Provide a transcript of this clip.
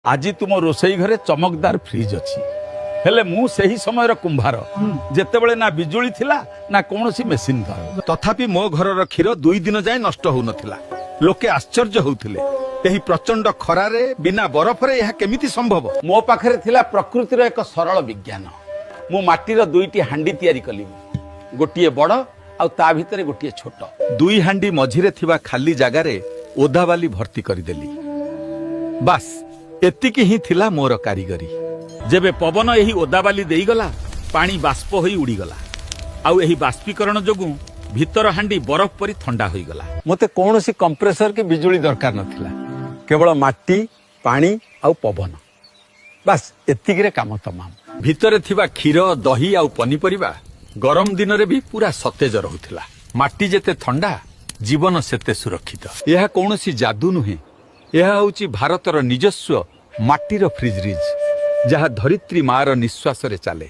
आज तुम रोसई घरे चमकदार फ्रिज अच्छी हेले मु सही समय कुंभार जेतेबेले ना बिजुली थिला ना कौनसी मेसिन था तथापि मो घरर क्षीर 2 दिन जाए नष्ट हो नथिला। लोके आश्चर्य होउथिले एही प्रचंड खरारे बिना बरफरे यह केमिति संभव। मो पाखरे थिला प्रकृतिर एक सरल विज्ञान। मु माटीर 2टी हांडी तयारी कली, गोटिए बड़ आ ता भितरे गोटिए छोट। 2 हांडी मझिरे थिबा खाली जगारे ओदाबाली भर्ती करदेली। बास एतिकी ही थिला मोर कारीगरी। जेबे पवन एही ओदाबाली देईगला पानी बाष्प होई उड़ीगला आउ एही बाष्पीकरण जोगु भीतर हांडी बरफ परी ठंडा होईगला। मते कौनसी कंप्रेसर के बिजुली दरकार नथिला, केवल माटी पानी आउ पवन, बस एतिकिरे काम तमाम। भितरे थिबा क्षीर दही आउ पनीपरिबा गरम दिन रे भी पूरा सतेज रहुथिला। माटी जेते ठंडा जीवन सेते सुरक्षित। यह कौनसी जादू नुहे, यह होची भारतर निजस्व माटीर फ्रिजरीज जहा धरित्री मार निश्वास रे चाले।